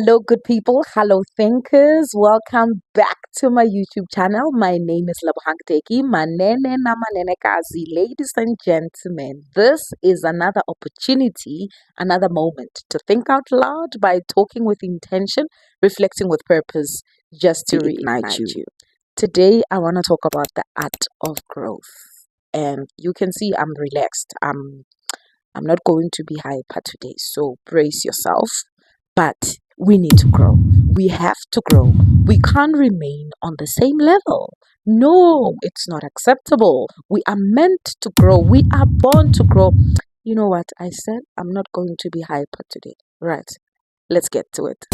Hello, good people. Hello, thinkers. Welcome back to my YouTube channel. My name is Labuhang Teki. Manene na manene kazi. Ladies and gentlemen, this is another opportunity, another moment to think out loud by talking with intention, reflecting with purpose, just to reignite you. Today, I want to talk about the art of growth. And you can see I'm relaxed. I'm not going to be hyper today, so brace yourself. But we need to grow. We have to grow. We can't remain on the same level. No, it's not acceptable. We are meant to grow. We are born to grow. You know what I said? I'm not going to be hyper today. Right. Let's get to it.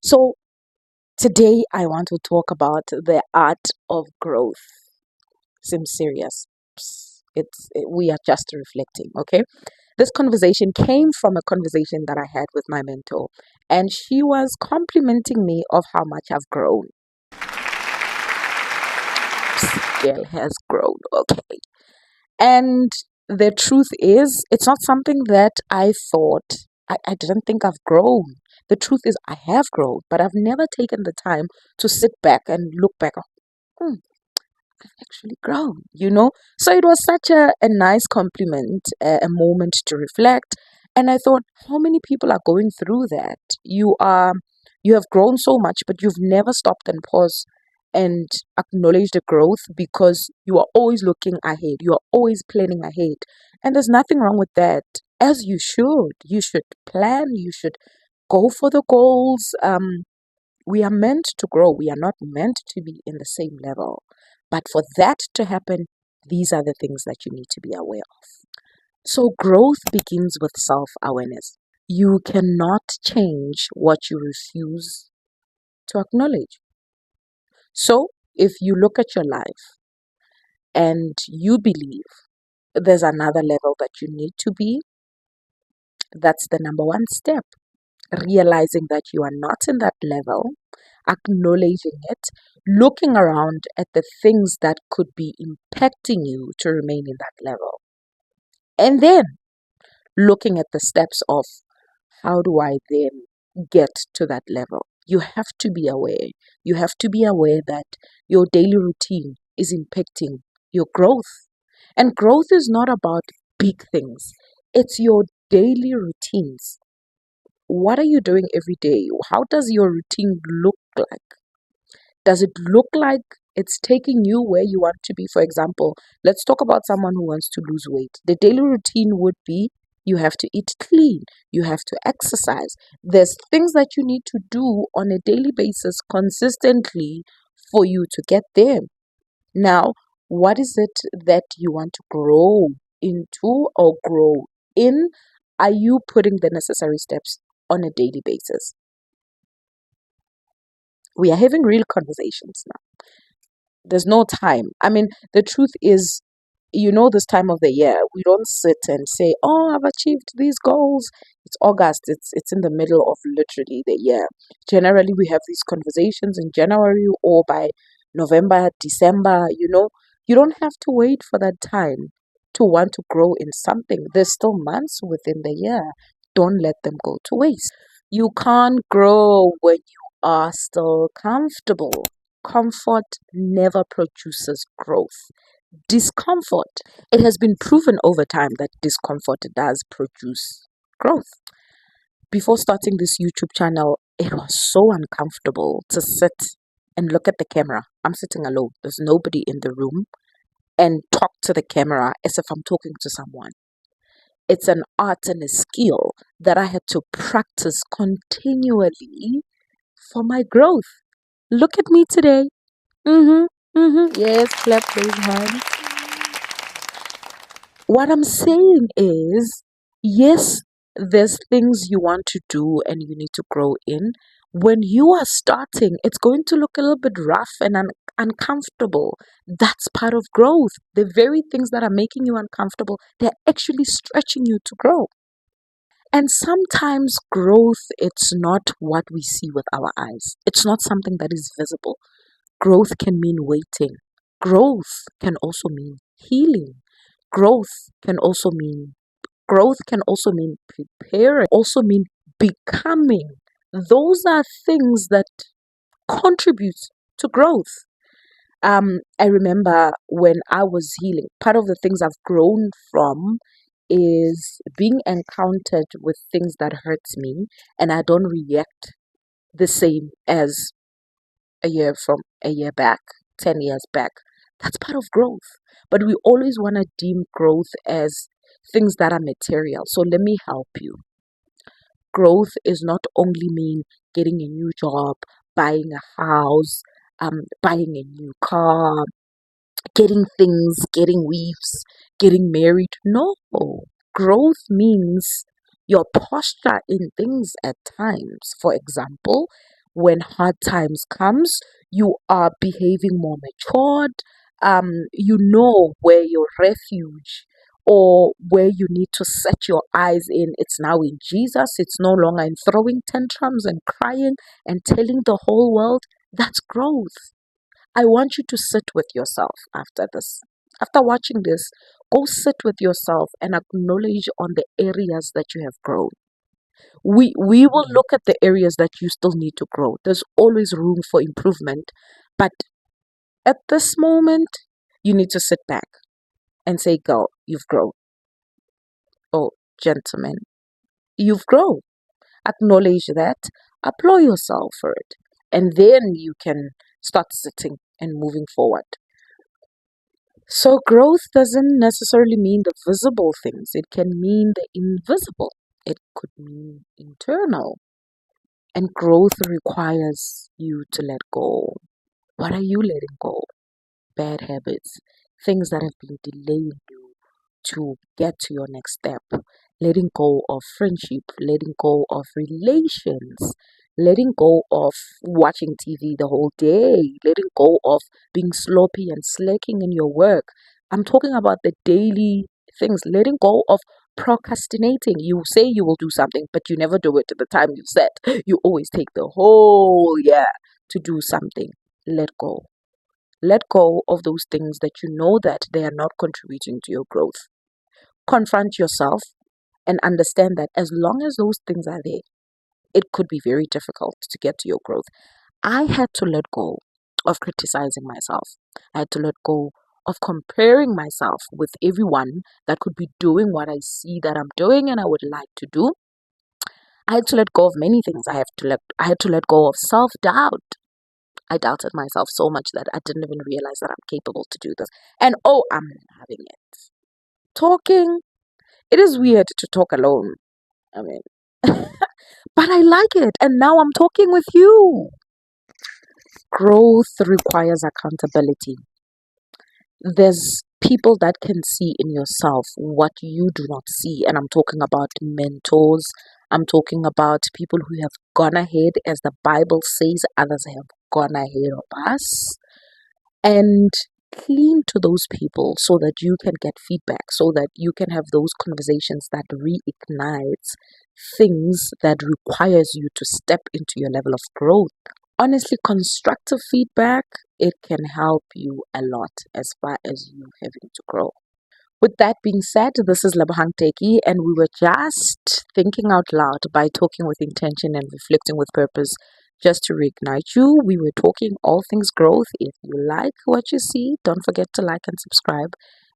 So, today I want to talk about the art of growth. Seems serious. We are just reflecting, okay? This conversation came from a conversation that I had with my mentor, and she was complimenting me of how much I've grown. Girl has grown, okay. And the truth is, it's not something that I thought, I didn't think I've grown. The truth is, I have grown, but I've never taken the time to sit back and look back. Hmm, I've actually grown. So it was such a nice compliment, a moment to reflect. And I thought, how many people are going through that? You have grown so much, but you've never stopped and paused and acknowledged the growth because you are always looking ahead. You are always planning ahead. And there's nothing wrong with that. As you should. You should plan, you should go for the goals. We are meant to grow. We are not meant to be in the same level. But for that to happen, these are the things that you need to be aware of. So, growth begins with self awareness. You cannot change what you refuse to acknowledge. So, if you look at your life and you believe there's another level that you need to be, that's the number one step. Realizing that you are not in that level, acknowledging it, looking around at the things that could be impacting you to remain in that level, and then looking at the steps of how do I then get to that level. You have to be aware. You have to be aware that your daily routine is impacting your growth. And growth is not about big things, it's your daily routines. What are you doing every day? How does your routine look like? Does it look like it's taking you where you want to be? For example, let's talk about someone who wants to lose weight. The daily routine would be you have to eat clean, you have to exercise. There's things that you need to do on a daily basis consistently for you to get there. Now, what is it that you want to grow into or grow in? Are you putting the necessary steps on a daily basis? We are having real conversations now. There's no time. I mean, the truth is, this time of the year, we don't sit and say, "Oh, I've achieved these goals." It's August. It's in the middle of literally the year. Generally, we have these conversations in January or by November, December. You don't have to wait for that time to want to grow in something. There's still months within the year. Don't let them go to waste. You can't grow when you are still comfortable. Comfort never produces growth. Discomfort. It has been proven over time that discomfort does produce growth. Before starting this YouTube channel, it was so uncomfortable to sit and look at the camera. I'm sitting alone, there's nobody in the room, and talk to the camera as if I'm talking to someone. It's an art and a skill that I had to practice continually for my growth. Look at me today. Yes, clap those hands. What I'm saying is, yes, there's things you want to do and you need to grow in. When you are starting, it's going to look a little bit rough and uncomfortable. That's part of growth. The very things that are making you uncomfortable, they're actually stretching you to grow. And sometimes growth, it's not what we see with our eyes. It's not something that is visible. Growth can mean waiting. Growth can also mean healing. Growth can also mean growth can also mean preparing, also mean becoming. Those are things that contribute to growth. I remember when I was healing, part of the things I've grown from is being encountered with things that hurts me, and I don't react the same as a year back, 10 years back. That's part of growth. But we always want to deem growth as things that are material. So let me help you. Growth is not only mean getting a new job, buying a house, buying a new car, getting things, getting weaves, getting married. No. Growth means your posture in things at times. For example, when hard times comes, you are behaving more matured. You know where your refuge or where you need to set your eyes in. It's now in Jesus. It's no longer in throwing tantrums and crying and telling the whole world. That's growth. I want you to sit with yourself after this. After watching this, go sit with yourself and acknowledge on the areas that you have grown. We will look at the areas that you still need to grow. There's always room for improvement. But at this moment, you need to sit back and say, girl, you've grown. Oh, gentlemen, you've grown. Acknowledge that, applaud yourself for it. And then you can start sitting and moving forward. So, growth doesn't necessarily mean the visible things, it can mean the invisible, it could mean internal. And growth requires you to let go. What are you letting go? Bad habits, things that have been delaying you to get to your next step, letting go of friendship, letting go of relations, letting go of watching TV the whole day, letting go of being sloppy and slacking in your work. I'm talking about the daily things, letting go of procrastinating. You say you will do something, but you never do it at the time you said. You always take the whole year to do something. Let go. Let go of those things that you know that they are not contributing to your growth. Confront yourself and understand that as long as those things are there, it could be very difficult to get to your growth. I had to let go of criticizing myself. I had to let go of comparing myself with everyone that could be doing what I see that I'm doing and I would like to do. I had to let go of many things. I had to let go of self-doubt. I doubted myself so much that I didn't even realize that I'm capable to do this. And oh, I'm having it. Talking, it is weird to talk alone. I mean, but I like it. And now I'm talking with you. Growth requires accountability. There's people that can see in yourself what you do not see. And I'm talking about mentors. I'm talking about people who have gone ahead, as the Bible says, others have gone ahead of us. And cling to those people so that you can get feedback, so that you can have those conversations that reignites things that requires you to step into your level of growth. Honestly, constructive feedback, it can help you a lot as far as you having to grow. With that being said, this is Lebohang Teki, and we were just thinking out loud by talking with intention and reflecting with purpose. Just to reignite you, we were talking all things growth. If you like what you see, don't forget to like and subscribe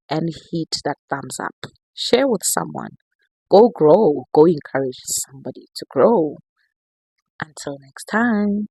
and hit that thumbs up. Share with someone. Go grow. Go encourage somebody to grow. Until next time.